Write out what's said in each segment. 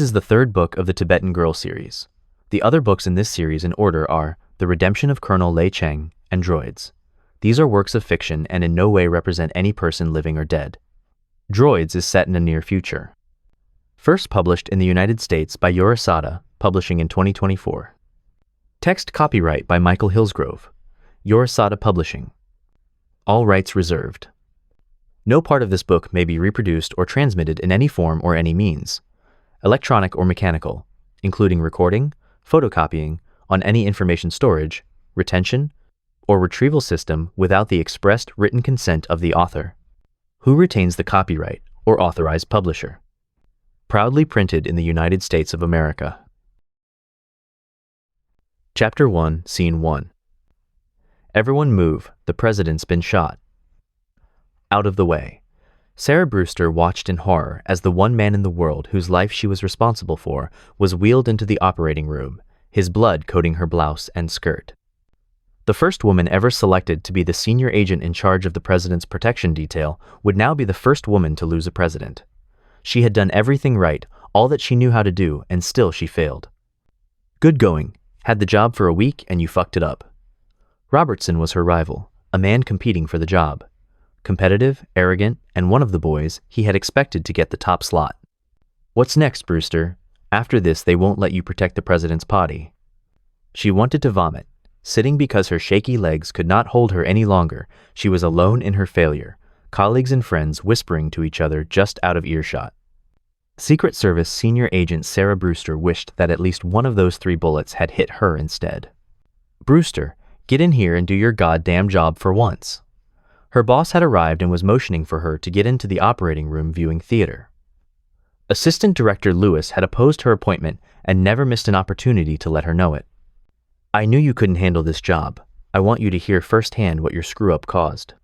This is the third book of the Tibetan Girl series. The other books in this series in order are The Redemption of Colonel Lei Cheng and Droids. These are works of fiction and in no way represent any person living or dead. Droids is set in a near future. First published in the United States by Yorosada, publishing in 2024. Text copyright by Michael Hillsgrove. Yorosada Publishing. All rights reserved. No part of this book may be reproduced or transmitted in any form or any means, electronic or mechanical, including recording, photocopying, on any information storage, retention, or retrieval system without the expressed written consent of the author, who retains the copyright, or authorized publisher. Proudly printed in the United States of America. Chapter 1, Scene 1. Everyone move, the president's been shot. Out of the way. Sarah Brewster watched in horror as the one man in the world whose life she was responsible for was wheeled into the operating room, his blood coating her blouse and skirt. The first woman ever selected to be the senior agent in charge of the president's protection detail would now be the first woman to lose a president. She had done everything right, all that she knew how to do, and still she failed. Good going. Had the job for a week and you fucked it up. Robertson was her rival, a man competing for the job. Competitive, arrogant, and one of the boys, he had expected to get the top slot. What's next, Brewster? After this, they won't let you protect the president's potty. She wanted to vomit. Sitting because her shaky legs could not hold her any longer, she was alone in her failure, colleagues and friends whispering to each other just out of earshot. Secret Service Senior Agent Sarah Brewster wished that at least one of those 3 bullets had hit her instead. Brewster, get in here and do your goddamn job for once. Her boss had arrived and was motioning for her to get into the operating room viewing theater. Assistant Director Lewis had opposed her appointment and never missed an opportunity to let her know it. I knew you couldn't handle this job. I want you to hear firsthand what your screw-up caused.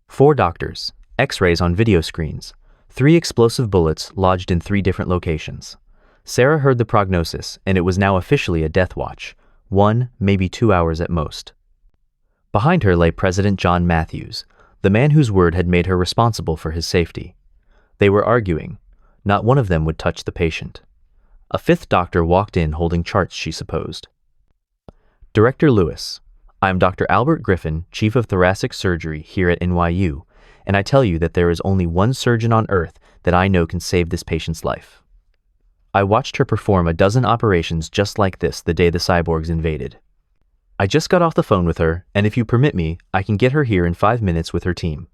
4 doctors, X-rays on video screens, 3 explosive bullets lodged in 3 different locations. Sarah heard the prognosis, and it was now officially a death watch, 1, maybe 2 hours at most. Behind her lay President John Matthews, the man whose word had made her responsible for his safety. They were arguing. Not one of them would touch the patient. A 5th doctor walked in holding charts, she supposed. Director Lewis, I am Dr. Albert Griffin, Chief of Thoracic Surgery here at NYU, and I tell you that there is only one surgeon on Earth that I know can save this patient's life. I watched her perform a dozen operations just like this the day the cyborgs invaded. I just got off the phone with her, and if you permit me, I can get her here in 5 minutes with her team.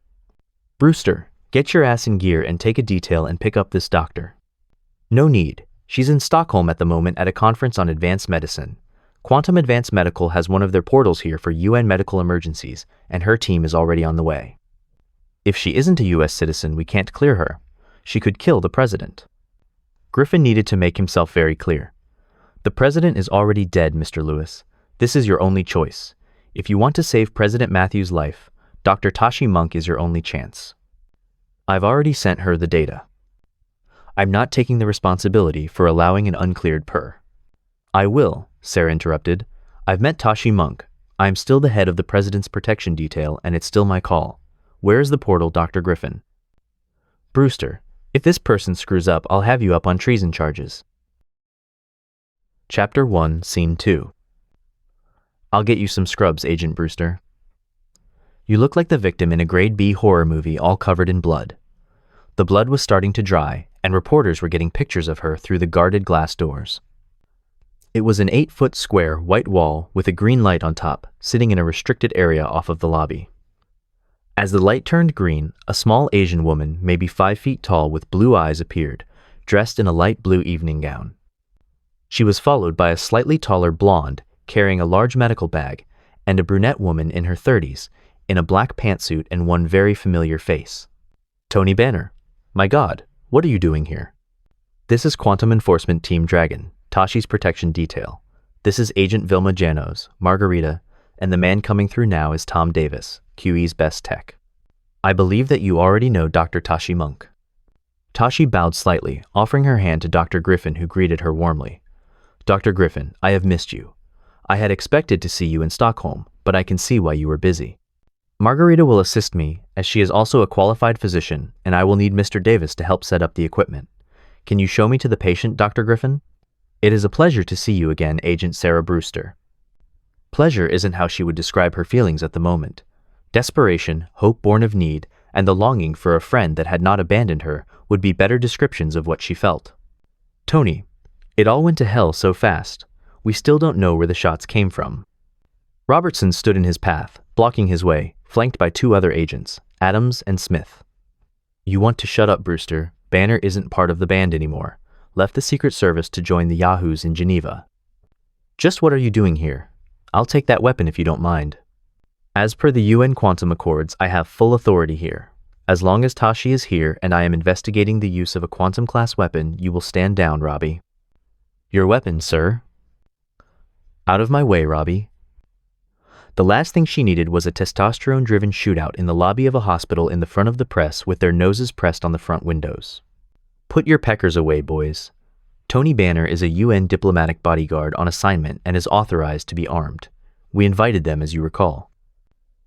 Brewster, get your ass in gear and take a detail and pick up this doctor. No need. She's in Stockholm at the moment at a conference on advanced medicine. Quantum Advanced Medical has one of their portals here for UN medical emergencies, and her team is already on the way. If she isn't a U.S. citizen, we can't clear her. She could kill the president. Griffin needed to make himself very clear. The president is already dead, Mr. Lewis. This is your only choice. If you want to save President Matthews' life, Dr. Tashi Monk is your only chance. I've already sent her the data. I'm not taking the responsibility for allowing an uncleared PER. I will, Sarah interrupted. I've met Tashi Monk. I'm still the head of the President's Protection Detail, and it's still my call. Where is the portal, Dr. Griffin? Brewster, if this person screws up, I'll have you up on treason charges. Chapter 1, Scene 2. I'll get you some scrubs, Agent Brewster. You look like the victim in a grade B horror movie all covered in blood. The blood was starting to dry, and reporters were getting pictures of her through the guarded glass doors. It was an 8-foot square white wall with a green light on top, sitting in a restricted area off of the lobby. As the light turned green, a small Asian woman, maybe 5 feet tall with blue eyes, appeared, dressed in a light blue evening gown. She was followed by a slightly taller blonde, carrying a large medical bag, and a brunette woman in her 30s, in a black pantsuit and one very familiar face. Tony Banner. My God, what are you doing here? This is Quantum Enforcement Team Dragon, Tashi's protection detail. This is Agent Vilma Janos, Margarita, and the man coming through now is Tom Davis, QE's best tech. I believe that you already know Dr. Tashi Monk. Tashi bowed slightly, offering her hand to Dr. Griffin, who greeted her warmly. Dr. Griffin, I have missed you. I had expected to see you in Stockholm, but I can see why you were busy. Margarita will assist me, as she is also a qualified physician, and I will need Mr. Davis to help set up the equipment. Can you show me to the patient, Dr. Griffin? It is a pleasure to see you again, Agent Sarah Brewster. Pleasure isn't how she would describe her feelings at the moment. Desperation, hope born of need, and the longing for a friend that had not abandoned her would be better descriptions of what she felt. Tony, it all went to hell so fast. We still don't know where the shots came from. Robertson stood in his path, blocking his way, flanked by 2 other agents, Adams and Smith. You want to shut up, Brewster. Banner isn't part of the band anymore. Left the Secret Service to join the Yahoos in Geneva. Just what are you doing here? I'll take that weapon if you don't mind. As per the UN Quantum Accords, I have full authority here. As long as Tashi is here and I am investigating the use of a quantum-class weapon, you will stand down, Robbie. Your weapon, sir. Out of my way, Robbie. The last thing she needed was a testosterone-driven shootout in the lobby of a hospital in the front of the press with their noses pressed on the front windows. Put your peckers away, boys. Tony Banner is a UN diplomatic bodyguard on assignment and is authorized to be armed. We invited them, as you recall.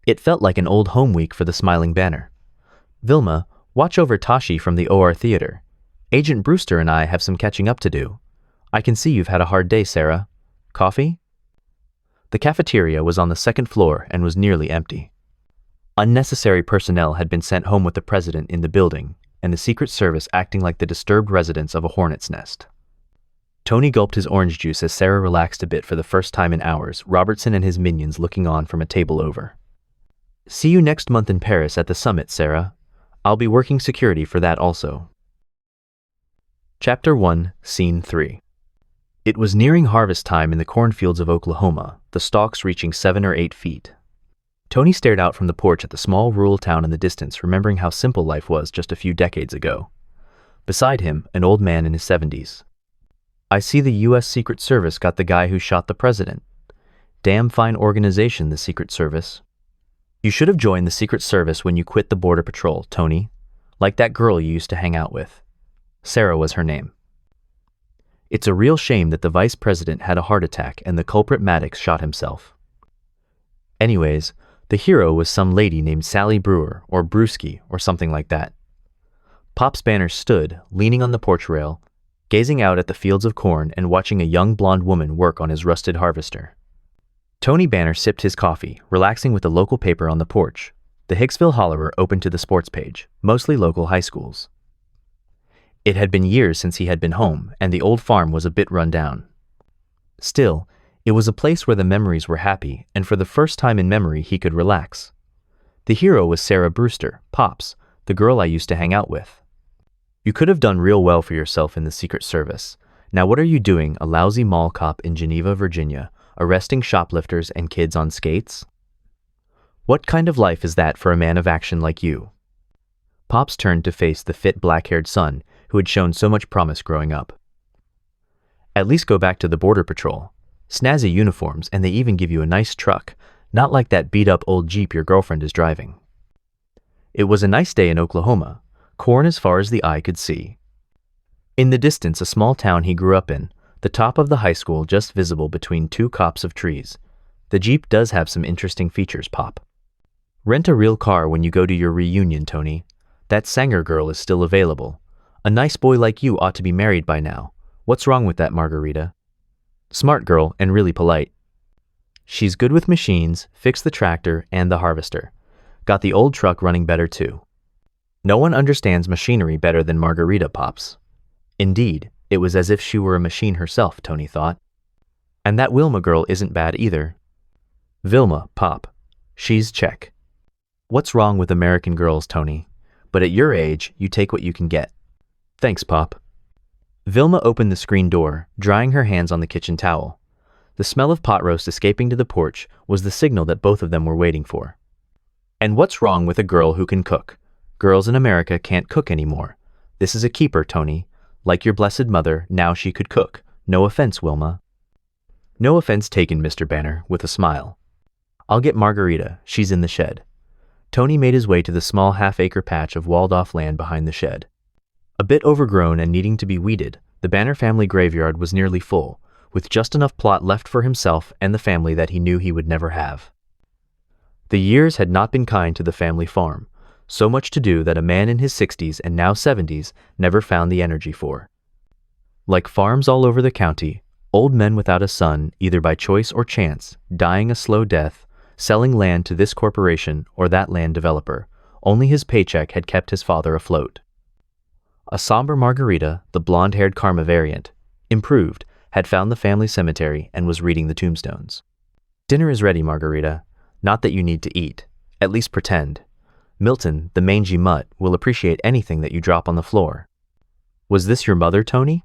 It felt like an old home week for the smiling Banner. Vilma, watch over Tashi from the OR theater. Agent Brewster and I have some catching up to do. I can see you've had a hard day, Sarah. Coffee? The cafeteria was on the 2nd floor and was nearly empty. Unnecessary personnel had been sent home with the president in the building, and the Secret Service acting like the disturbed residents of a hornet's nest. Tony gulped his orange juice as Sarah relaxed a bit for the first time in hours, Robertson and his minions looking on from a table over. See you next month in Paris at the summit, Sarah. I'll be working security for that also. Chapter 1, Scene 3. It was nearing harvest time in the cornfields of Oklahoma, the stalks reaching 7 or 8 feet. Tony stared out from the porch at the small rural town in the distance, remembering how simple life was just a few decades ago. Beside him, an old man in his 70s. I see the U.S. Secret Service got the guy who shot the president. Damn fine organization, the Secret Service. You should have joined the Secret Service when you quit the Border Patrol, Tony. Like that girl you used to hang out with. Sarah was her name. It's a real shame that the vice president had a heart attack and the culprit Maddox shot himself. Anyways, the hero was some lady named Sally Brewer, or Brewski, or something like that. Pop's Banner stood, leaning on the porch rail, gazing out at the fields of corn and watching a young blonde woman work on his rusted harvester. Tony Banner sipped his coffee, relaxing with the local paper on the porch. The Hicksville Hollerer opened to the sports page, mostly local high schools. It had been years since he had been home, and the old farm was a bit run down. Still, it was a place where the memories were happy, and for the first time in memory he could relax. The hero was Sarah Brewster, Pops, the girl I used to hang out with. You could have done real well for yourself in the Secret Service. Now what are you doing, a lousy mall cop in Geneva, Virginia, arresting shoplifters and kids on skates? What kind of life is that for a man of action like you? Pops turned to face the fit black-haired son, who had shown so much promise growing up. At least go back to the Border Patrol. Snazzy uniforms, and they even give you a nice truck, not like that beat-up old Jeep your girlfriend is driving. It was a nice day in Oklahoma, corn as far as the eye could see. In the distance, a small town he grew up in, the top of the high school just visible between 2 copse of trees. The Jeep does have some interesting features, Pop. Rent a real car when you go to your reunion, Tony. That Sanger girl is still available. A nice boy like you ought to be married by now. What's wrong with that Margarita? Smart girl and really polite. She's good with machines, fixed the tractor and the harvester. Got the old truck running better too. No one understands machinery better than Margarita, Pops. Indeed, it was as if she were a machine herself, Tony thought. And that Wilma girl isn't bad either. Vilma, Pop. She's check. What's wrong with American girls, Tony? But at your age, you take what you can get. Thanks, Pop. Vilma opened the screen door, drying her hands on the kitchen towel. The smell of pot roast escaping to the porch was the signal that both of them were waiting for. And what's wrong with a girl who can cook? Girls in America can't cook anymore. This is a keeper, Tony. Like your blessed mother, now she could cook. No offense, Wilma. No offense taken, Mr. Banner, with a smile. I'll get Margarita. She's in the shed. Tony made his way to the small half-acre patch of walled-off land behind the shed. A bit overgrown and needing to be weeded, the Banner family graveyard was nearly full, with just enough plot left for himself and the family that he knew he would never have. The years had not been kind to the family farm, so much to do that a man in his 60s and now 70s never found the energy for. Like farms all over the county, old men without a son, either by choice or chance, dying a slow death, selling land to this corporation or that land developer. Only his paycheck had kept his father afloat. A somber Margarita, the blonde-haired Karma variant, improved, had found the family cemetery and was reading the tombstones. Dinner is ready, Margarita. Not that you need to eat. At least pretend. Milton, the mangy mutt, will appreciate anything that you drop on the floor. Was this your mother, Tony?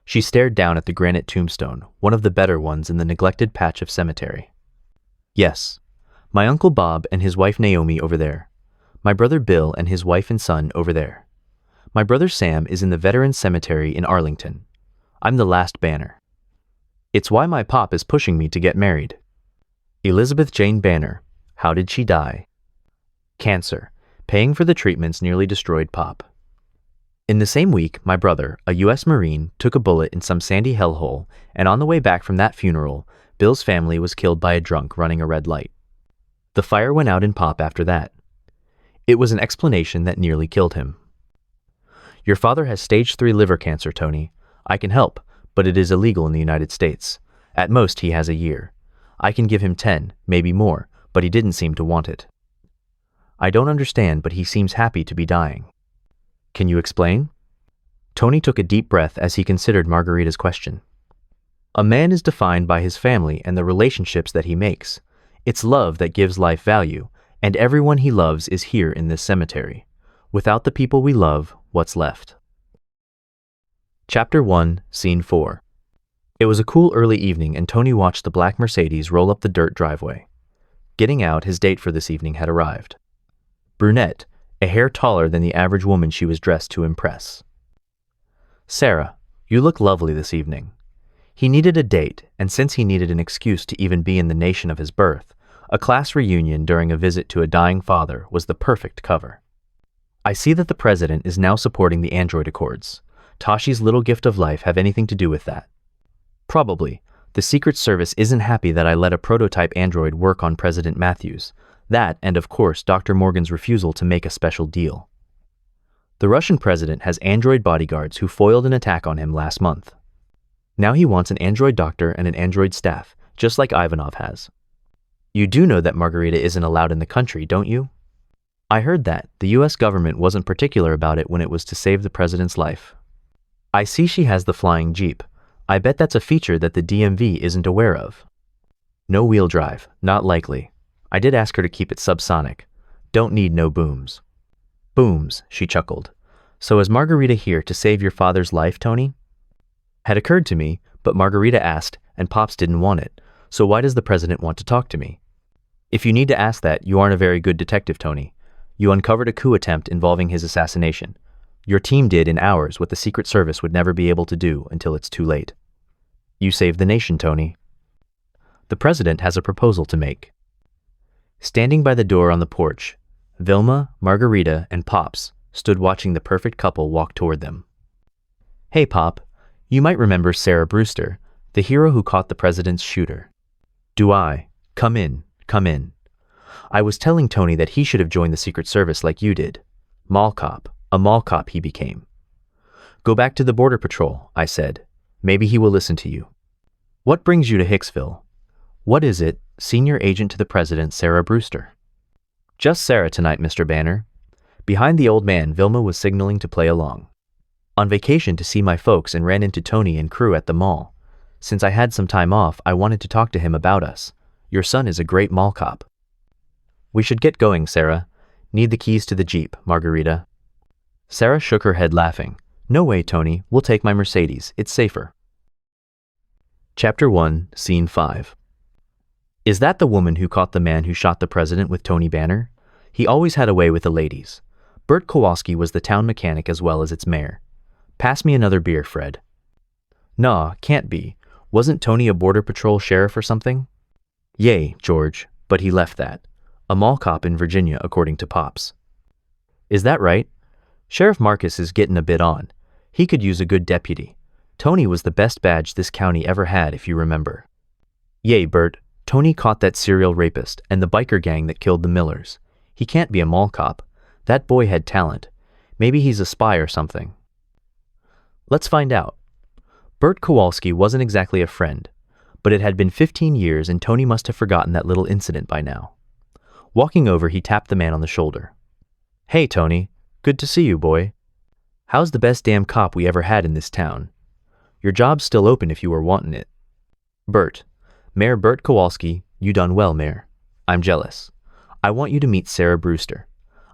She stared down at the granite tombstone, one of the better ones in the neglected patch of cemetery. Yes. My Uncle Bob and his wife Naomi over there. My brother Bill and his wife and son over there. My brother Sam is in the Veterans Cemetery in Arlington. I'm the last Banner. It's why my pop is pushing me to get married. Elizabeth Jane Banner. How did she die? Cancer. Paying for the treatments nearly destroyed Pop. In the same week, my brother, a U.S. Marine, took a bullet in some sandy hellhole, and on the way back from that funeral, Bill's family was killed by a drunk running a red light. The fire went out in Pop after that. It was an explanation that nearly killed him. Your father has stage 3 liver cancer, Tony. I can help, but it is illegal in the United States. At most, he has a year. I can give him 10, maybe more, but he didn't seem to want it. I don't understand, but he seems happy to be dying. Can you explain? Tony took a deep breath as he considered Margarita's question. A man is defined by his family and the relationships that he makes. It's love that gives life value, and everyone he loves is here in this cemetery. Without the people we love, what's left? Chapter 1, Scene 4. It was a cool early evening and Tony watched the black Mercedes roll up the dirt driveway. Getting out, his date for this evening had arrived. Brunette, a hair taller than the average woman she was dressed to impress. Sarah, you look lovely this evening. He needed a date, and since he needed an excuse to even be in the nation of his birth, a class reunion during a visit to a dying father was the perfect cover. I see that the president is now supporting the Android Accords. Tashi's little gift of life have anything to do with that? Probably. The Secret Service isn't happy that I let a prototype android work on President Matthews. That, and of course, Dr. Morgan's refusal to make a special deal. The Russian president has android bodyguards who foiled an attack on him last month. Now he wants an android doctor and an android staff, just like Ivanov has. You do know that Margarita isn't allowed in the country, don't you? I heard that. The US government wasn't particular about it when it was to save the president's life. I see she has the flying jeep. I bet that's a feature that the DMV isn't aware of. No wheel drive, not likely. I did ask her to keep it subsonic. Don't need no booms. Booms, she chuckled. So is Margarita here to save your father's life, Tony? Had occurred to me, but Margarita asked, and Pops didn't want it. So why does the president want to talk to me? If you need to ask that, you aren't a very good detective, Tony. You uncovered a coup attempt involving his assassination. Your team did in hours what the Secret Service would never be able to do until it's too late. You saved the nation, Tony. The president has a proposal to make. Standing by the door on the porch, Vilma, Margarita, and Pops stood watching the perfect couple walk toward them. Hey, Pop. You might remember Sarah Brewster, the hero who caught the president's shooter. Do I? Come in, come in. I was telling Tony that he should have joined the Secret Service like you did. Mall cop, a mall cop he became. Go back to the Border Patrol, I said. Maybe he will listen to you. What brings you to Hicksville? What is it, Senior Agent to the President, Sarah Brewster? Just Sarah tonight, Mr. Banner. Behind the old man, Vilma was signaling to play along. On vacation to see my folks and ran into Tony and crew at the mall. Since I had some time off, I wanted to talk to him about us. Your son is a great mall cop. We should get going, Sarah. Need the keys to the Jeep, Margarita. Sarah shook her head laughing. No way, Tony. We'll take my Mercedes. It's safer. Chapter 1, Scene 5. Is that the woman who caught the man who shot the president with Tony Banner? He always had a way with the ladies. Bert Kowalski was the town mechanic as well as its mayor. Pass me another beer, Fred. Nah, can't be. Wasn't Tony a Border Patrol sheriff or something? Yay, George, but he left that. A mall cop in Virginia, according to Pops. Is that right? Sheriff Marcus is getting a bit on. He could use a good deputy. Tony was the best badge this county ever had, if you remember. Yay, Bert. Tony caught that serial rapist and the biker gang that killed the Millers. He can't be a mall cop. That boy had talent. Maybe he's a spy or something. Let's find out. Bert Kowalski wasn't exactly a friend, but it had been 15 years and Tony must have forgotten that little incident by now. Walking over, he tapped the man on the shoulder. "Hey, Tony. Good to see you, boy. How's the best damn cop we ever had in this town? Your job's still open if you were wantin' it." "Bert. Mayor Bert Kowalski, you done well, Mayor. I'm jealous. I want you to meet Sarah Brewster.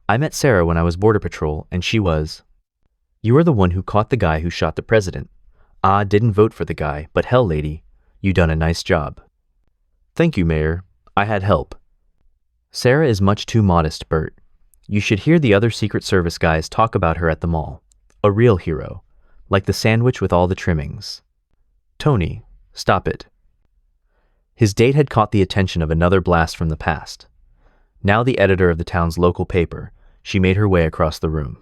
I met Sarah when I was Border Patrol, and she was—" "You are the one who caught the guy who shot the president. Ah, didn't vote for the guy, but hell, lady, you done a nice job." "Thank you, Mayor. I had help." "Sarah is much too modest, Bert. You should hear the other Secret Service guys talk about her at the mall. A real hero. Like the sandwich with all the trimmings." "Tony, stop it." His date had caught the attention of another blast from the past. Now the editor of the town's local paper, she made her way across the room.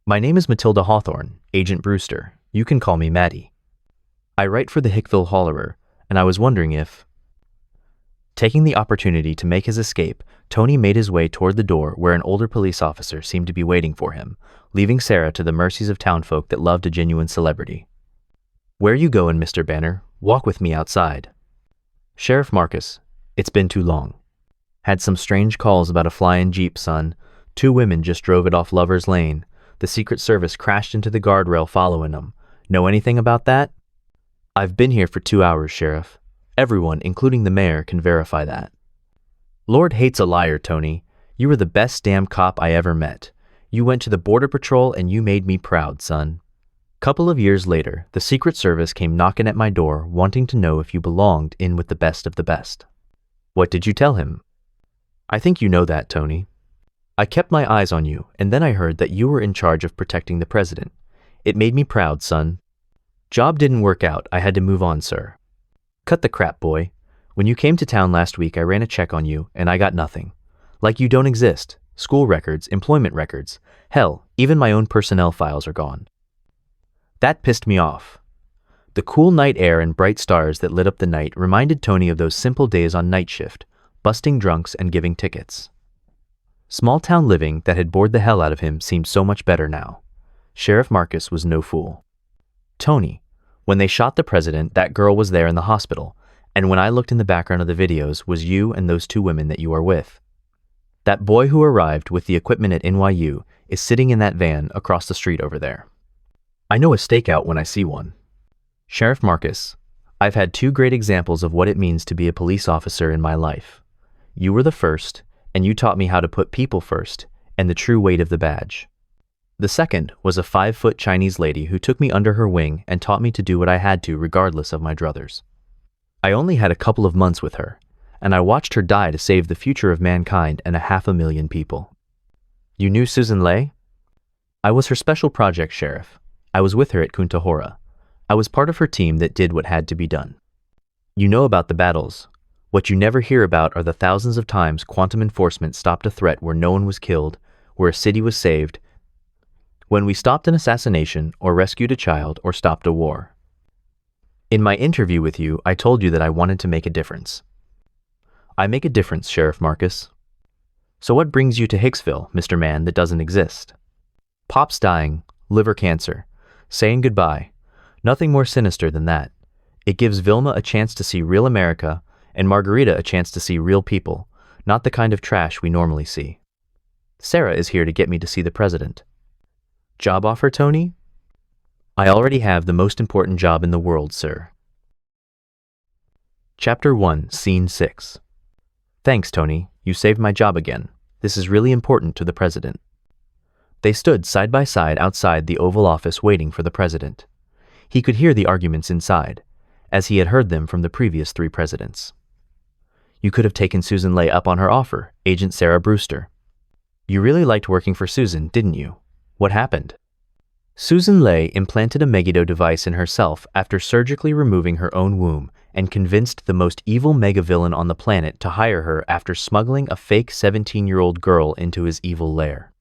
"My name is Matilda Hawthorne, Agent Brewster. You can call me Maddie. I write for the Hickville Hollerer, and I was wondering if—" Taking the opportunity to make his escape, Tony made his way toward the door where an older police officer seemed to be waiting for him, leaving Sarah to the mercies of townfolk that loved a genuine celebrity. "Where you goin', Mr. Banner? Walk with me outside." "Sheriff Marcus, it's been too long. Had some strange calls about a flying Jeep, son. 2 women just drove it off Lover's Lane. The Secret Service crashed into the guardrail following them. Know anything about that?" "I've been here for 2 hours, Sheriff. Everyone, including the mayor, can verify that." "Lord hates a liar, Tony. You were the best damn cop I ever met. You went to the Border Patrol and you made me proud, son." Couple of years later, the Secret Service came knocking at my door wanting to know if you belonged in with the best of the best. What did you tell him? "I think you know that, Tony. I kept my eyes on you, and then I heard that you were in charge of protecting the president. It made me proud, son. Job didn't work out. I had to move on, sir." "Cut the crap, boy. When you came to town last week, I ran a check on you, and I got nothing. Like you don't exist. School records, employment records. Hell, even my own personnel files are gone." That pissed me off. The cool night air and bright stars that lit up the night reminded Tony of those simple days on night shift, busting drunks and giving tickets. Small-town living that had bored the hell out of him seemed so much better now. Sheriff Marcus was no fool. "Tony, when they shot the president, that girl was there in the hospital, and when I looked in the background of the videos was you and those 2 women that you are with. That boy who arrived with the equipment at NYU is sitting in that van across the street over there. I know a stakeout when I see one." "Sheriff Marcus, I've had 2 great examples of what it means to be a police officer in my life. You were the first, and you taught me how to put people first and the true weight of the badge. The second was a 5-foot Chinese lady who took me under her wing and taught me to do what I had to regardless of my druthers. I only had a couple of months with her, and I watched her die to save the future of mankind and 500,000 people." "You knew Susan Lay?" "I was her special project, Sheriff. I was with her at Kunta Hora. I was part of her team that did what had to be done. You know about the battles. What you never hear about are the thousands of times quantum enforcement stopped a threat where no one was killed, where a city was saved, when we stopped an assassination or rescued a child or stopped a war. In my interview with you, I told you that I wanted to make a difference. I make a difference, Sheriff Marcus. So what brings you to Hicksville, Mr. Man that doesn't exist? Pop's dying, liver cancer, saying goodbye. Nothing more sinister than that. It gives Vilma a chance to see real America and Margarita a chance to see real people, not the kind of trash we normally see. Sarah is here to get me to see the president. Job offer, Tony? I already have the most important job in the world, sir. Chapter 1, Scene 6. Thanks, Tony. You saved my job again. This is really important to the president. They stood side by side outside the Oval Office waiting for the president. He could hear the arguments inside, as he had heard them from the previous 3 presidents. You could have taken Susan Lay up on her offer, Agent Sarah Brewster. You really liked working for Susan, didn't you? What happened? Susan Lay implanted a Megiddo device in herself after surgically removing her own womb and convinced the most evil megavillain on the planet to hire her after smuggling a fake 17-year-old girl into his evil lair,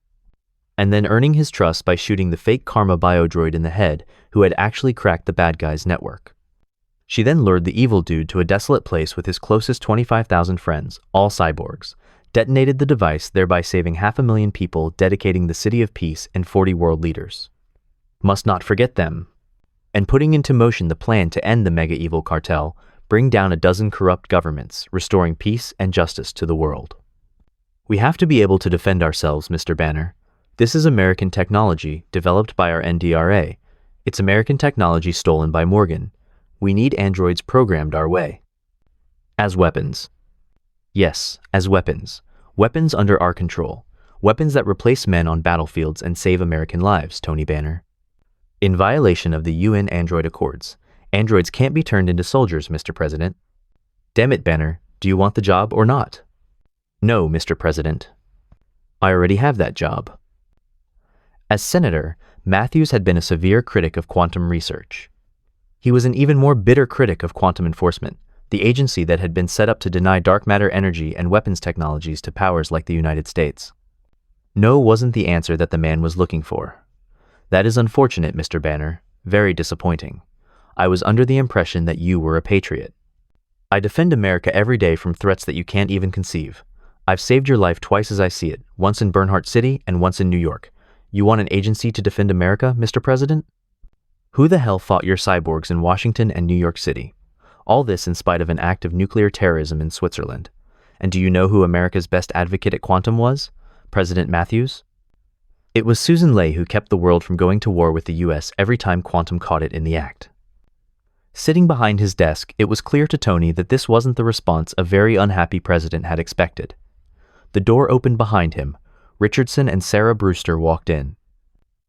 and then earning his trust by shooting the fake Karma biodroid in the head who had actually cracked the bad guy's network. She then lured the evil dude to a desolate place with his closest 25,000 friends, all cyborgs, detonated the device, thereby saving 500,000 people, dedicating the City of Peace and 40 world leaders. Must not forget them. and putting into motion the plan to end the mega-evil cartel, bring down a dozen corrupt governments, restoring peace and justice to the world. We have to be able to defend ourselves, Mr. Banner. This is American technology, developed by our NDRA. It's American technology stolen by Morgan. We need androids programmed our way. As weapons. Yes, as weapons. Weapons under our control. Weapons that replace men on battlefields and save American lives, Tony Banner. In violation of the UN Android Accords, androids can't be turned into soldiers, Mr. President. Damn it, Banner, do you want the job or not? No, Mr. President. I already have that job. As senator, Matthews had been a severe critic of quantum research. He was an even more bitter critic of quantum enforcement, the agency that had been set up to deny dark matter energy and weapons technologies to powers like the United States. No wasn't the answer that the man was looking for. That is unfortunate, Mr. Banner, very disappointing. I was under the impression that you were a patriot. I defend America every day from threats that you can't even conceive. I've saved your life twice as I see it, once in Bernhardt City and once in New York. You want an agency to defend America, Mr. President? Who the hell fought your cyborgs in Washington and New York City? All this in spite of an act of nuclear terrorism in Switzerland. And do you know who America's best advocate at quantum was? President Matthews? It was Susan Ley who kept the world from going to war with the US every time quantum caught it in the act. Sitting behind his desk, it was clear to Tony that this wasn't the response a very unhappy president had expected. The door opened behind him. Richardson and Sarah Brewster walked in.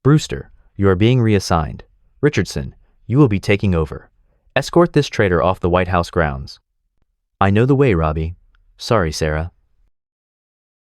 Brewster, you are being reassigned. Richardson, you will be taking over. Escort this traitor off the White House grounds. I know the way, Robbie. Sorry, Sarah.